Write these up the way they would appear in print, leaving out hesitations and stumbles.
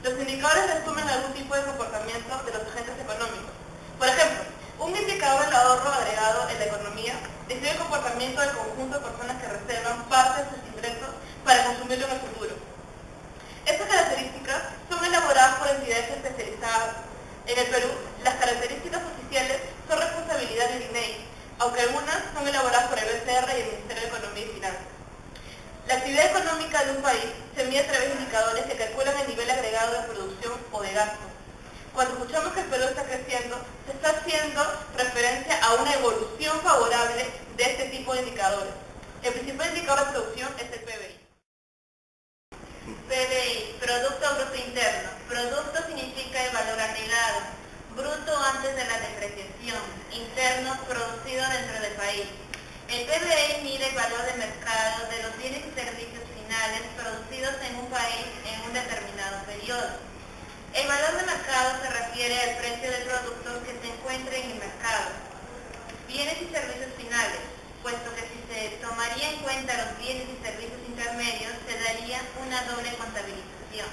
Los indicadores resumen algún tipo de comportamiento de los agentes económicos. Por ejemplo, un indicador del ahorro agregado en la economía describe el comportamiento del conjunto de personas que reservan parte de sus ingresos para consumirlo en el futuro. Estas características son elaboradas por entidades especializadas. En el Perú, las características oficiales son responsabilidad del INEI, aunque algunas son elaboradas por el BCR y el Ministerio de Economía y Finanzas. La actividad económica de un país se mide a través de indicadores que calculan el nivel agregado de producción o de gasto. Cuando escuchamos que el Perú está creciendo, se está haciendo referencia a una evolución favorable de este tipo de indicadores. El principal indicador de producción es el PBI. PBI, Producto Bruto Interno. Producto significa el valor agregado. Bruto antes de la depreciación. Interno, producido dentro del país. El PBI mide el valor de mercado de los bienes y servicios finales producidos en un país en un determinado periodo. El valor de mercado se refiere al precio del producto que se encuentre en el mercado. Bienes y servicios finales, puesto que si se tomaría en cuenta los bienes y servicios intermedios, se daría una doble contabilización.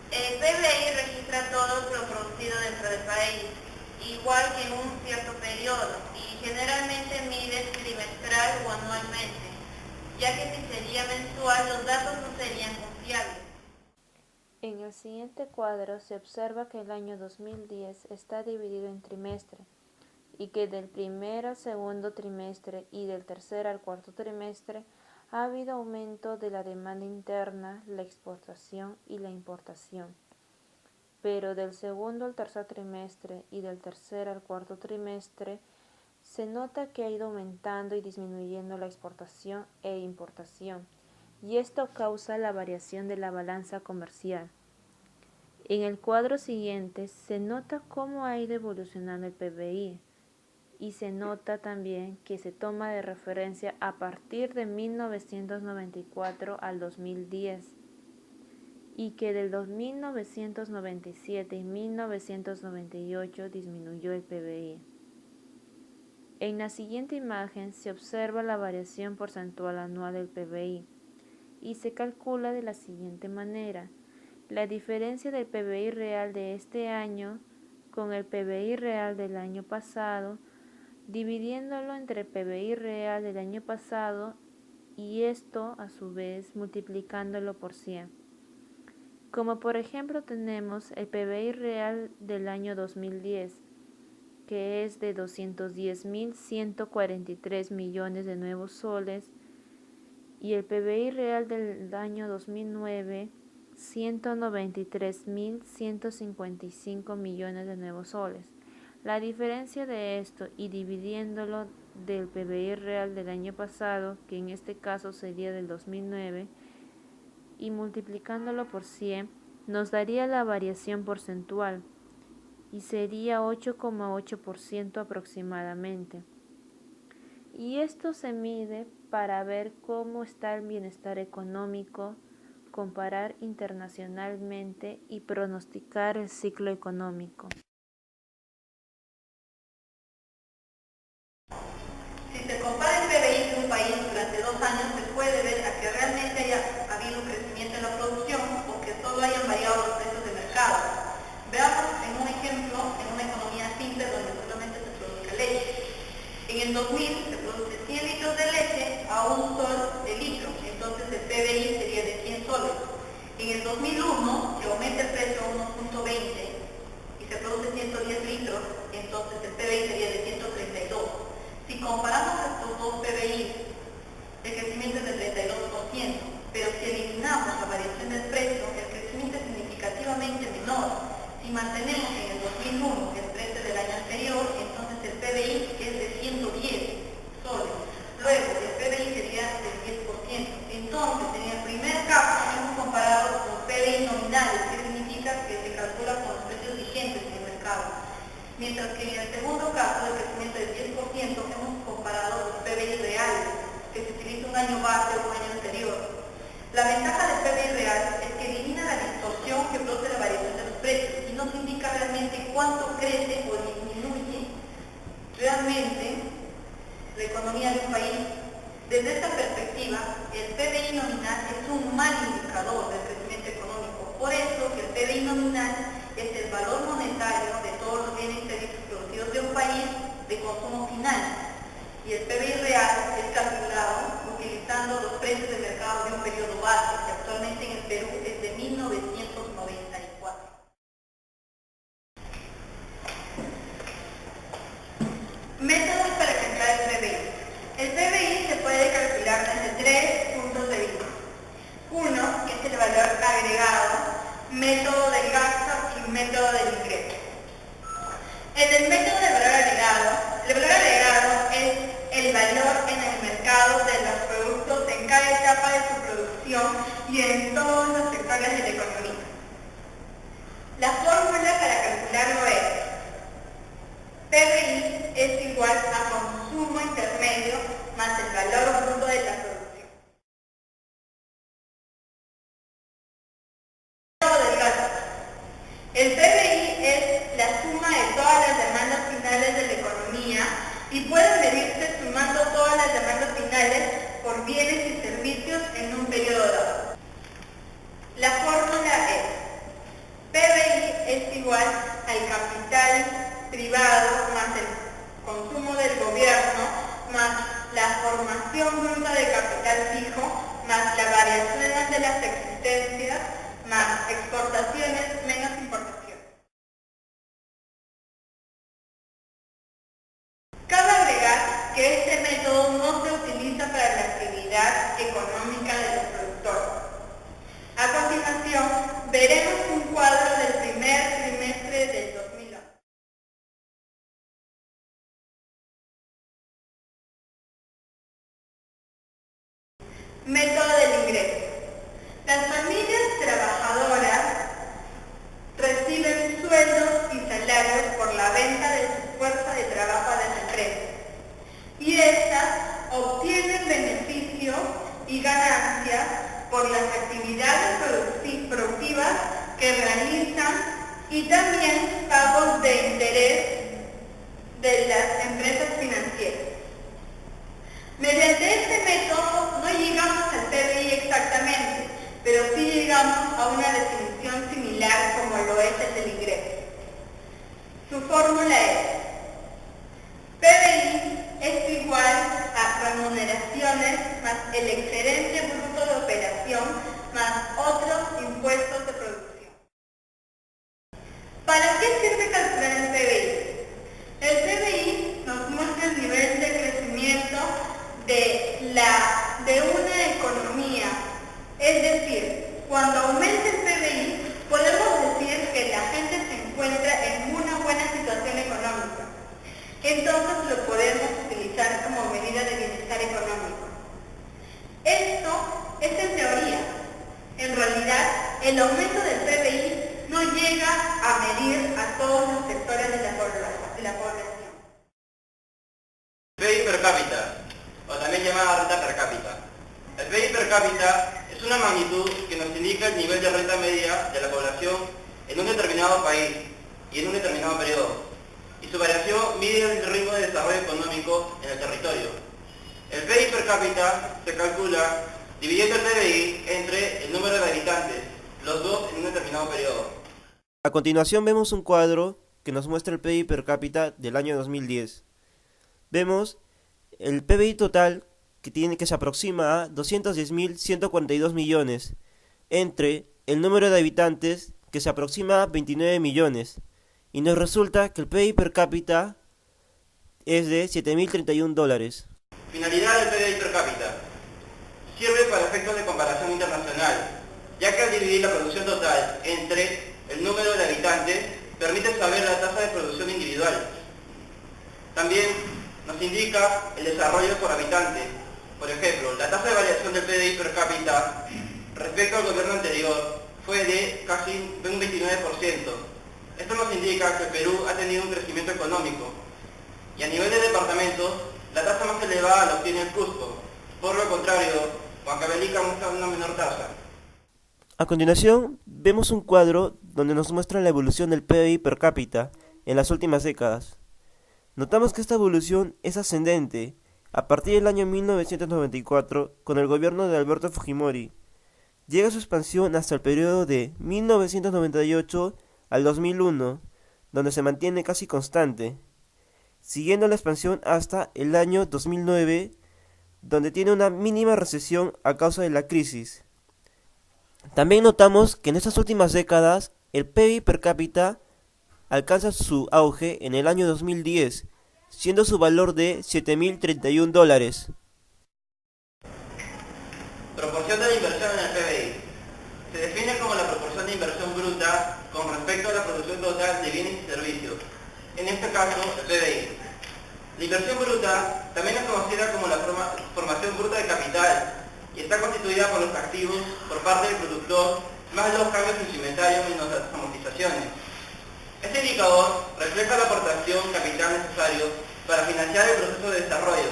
El PBI registra todo lo producido dentro del país, igual que en un cierto periodo, y generalmente mide trimestral o anualmente, ya que si sería mensual los datos no serían confiables. En el siguiente cuadro se observa que el año 2010 está dividido en trimestre y que del primero al segundo trimestre y del tercer al cuarto trimestre ha habido aumento de la demanda interna, la exportación y la importación. Pero del segundo al tercer trimestre y del tercer al cuarto trimestre se nota que ha ido aumentando y disminuyendo la exportación e importación, y esto causa la variación de la balanza comercial. En el cuadro siguiente se nota cómo ha ido evolucionando el PBI y se nota también que se toma de referencia a partir de 1994 al 2010 y que del 1997 y 1998 disminuyó el PBI. En la siguiente imagen se observa la variación porcentual anual del PBI y se calcula de la siguiente manera: la diferencia del PBI real de este año con el PBI real del año pasado, dividiéndolo entre el PBI real del año pasado y esto a su vez multiplicándolo por 100. Como por ejemplo tenemos el PBI real del año 2010, que es de 210.143 millones de nuevos soles, y el PBI real del año 2009, 193.155 millones de nuevos soles. La diferencia de esto y dividiéndolo del PBI real del año pasado, que en este caso sería del 2009, y multiplicándolo por 100, nos daría la variación porcentual, y sería 8,8% aproximadamente. Y esto se mide para ver cómo está el bienestar económico, comparar internacionalmente y pronosticar el ciclo económico. Si se compara el PBI de un país durante 2 años, se puede ver a que realmente haya habido un crecimiento en la producción o que solo hayan variado los precios de mercado. Veamos en un ejemplo, en una economía simple donde solamente se produzca leche. En el 2000 se produce 100 litros de leche a $1 de litro, entonces el PBI sería de 100 soles. En el 2001 se aumenta el precio a 1,20 y se produce 110 litros, entonces el PBI sería de 132. Si comparamos estos dos PBI, el crecimiento es del 32%, pero si eliminamos la variación del precio, el crecimiento es significativamente menor. Si mantenemos en el 2001 el precio del año anterior, entonces el PBI es de 110 soles. Luego, el PBI sería del 10%. Entonces, en el primer caso, hemos comparado los PBI nominales, que significa que se calcula con los precios vigentes en el mercado. Mientras que en el segundo caso, el crecimiento del 10%, hemos comparado los PBI reales, que se utiliza un año base o un año anterior. La ventaja del PBI real es que elimina la distorsión que produce la variación de los precios y nos indica realmente cuánto crece o disminuye realmente la economía de un país. Desde esta perspectiva, el PBI nominal es un mal indicador del crecimiento económico. Por eso PBI nominal es el valor monetario de todos los bienes y servicios producidos de un país de consumo final, y el PBI real es calculado utilizando los precios de mercado de un periodo base, que actualmente en el Perú es de 1994. Métodos para calcular el PBI. El PBI se puede calcular desde tres puntos de vista. Uno, que es el valor agregado, método del gasto y método del ingreso. En el método del valor agregado, el valor agregado es el valor en el mercado de los productos en cada etapa de su producción y en todos los sectores de la economía. La fórmula para calcularlo es PBI es igual a consumo intermedio más el valor bruto de la producción. El PBI es la suma de todas las demandas finales de la economía y puede medirse sumando todas las demandas finales por bienes y servicios en un periodo dado. La fórmula es PBI es igual al capital privado más el consumo del gobierno más la formación bruta de capital fijo más la variación de las existencias más exportaciones menos importaciones. Cabe agregar que este método no se utiliza para la actividad económica de los productores. A continuación, veremos un cuadro del primer trimestre del 2011. Método del ingreso. Las familias trabajadoras reciben sueldos y salarios por la venta de su fuerza de trabajo a las empresas, y estas obtienen beneficios y ganancias por las actividades productivas que realizan y también pagos de interés de las empresas financieras. Mediante este método no llegamos al PBI exactamente, pero sí llegamos a una definición similar como lo es el del ingreso. Su fórmula es PBI es igual a remuneraciones más el excedente bruto de operación más otros impuestos de producción. ¿Para qué sirve calcular el PBI? El PBI nos muestra el nivel de crecimiento de una economía. Es decir, cuando aumenta el PBI, podemos decir que la gente se encuentra en una buena situación económica. Entonces lo podemos utilizar como medida de bienestar económico. Esto es en teoría. En realidad, el aumento del PBI no llega a medir a todos los sectores de la población. PBI per cápita, o también llamada renta per cápita. El PBI per cápita es una magnitud que nos indica el nivel de renta media de la población en un determinado país y en un determinado periodo, y su variación mide el ritmo de desarrollo económico en el territorio. El PBI per cápita se calcula dividiendo el PBI entre el número de habitantes, los dos en un determinado periodo. A continuación vemos un cuadro que nos muestra el PBI per cápita del año 2010. Vemos el PBI total que se aproxima a 210.142 millones, entre el número de habitantes que se aproxima a 29 millones, y nos resulta que el PBI per cápita es de $7.031. Finalidad del PBI per cápita. Sirve para efectos de comparación internacional, ya que al dividir la producción total entre el número de habitantes, permite saber la tasa de producción individual. También nos indica el desarrollo por habitante. Por ejemplo, la tasa de variación del PBI per cápita respecto al gobierno anterior fue de casi un 29%. Esto nos indica que Perú ha tenido un crecimiento económico, y a nivel de departamentos, la tasa más elevada la obtiene el Cusco. Por lo contrario, Huancavelica muestra una menor tasa. A continuación, vemos un cuadro donde nos muestra la evolución del PBI per cápita en las últimas décadas. Notamos que esta evolución es ascendente a partir del año 1994 con el gobierno de Alberto Fujimori, llega su expansión hasta el periodo de 1998 al 2001, donde se mantiene casi constante, siguiendo la expansión hasta el año 2009, donde tiene una mínima recesión a causa de la crisis. También notamos que en estas últimas décadas el PIB per cápita alcanza su auge en el año 2010, siendo su valor de $7.031. Proporción de la inversión en el PBI. Se define como la proporción de inversión bruta con respecto a la producción total de bienes y servicios, en este caso el PBI. La inversión bruta también es conocida como la formación bruta de capital y está constituida por los activos por parte del productor más los cambios en su inventario menos las amortizaciones. Este indicador refleja la aportación capital necesario para financiar el proceso de desarrollo.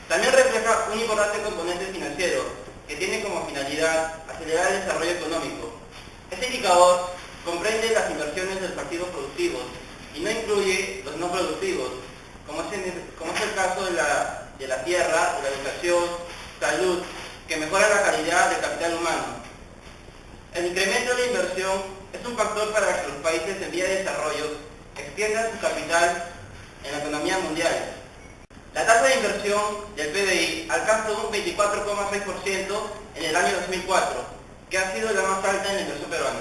También refleja un importante componente financiero que tiene como finalidad acelerar el desarrollo económico. Este indicador comprende las inversiones de los activos productivos y no incluye los no productivos, como es el caso de la tierra, de la educación, salud, que mejora la calidad del capital humano. El incremento de la inversión es un factor para que los países en vía de desarrollo extiendan su capital en la economía mundial. La tasa de inversión del PBI alcanzó un 24,6% en el año 2004, que ha sido la más alta en la inversión peruana.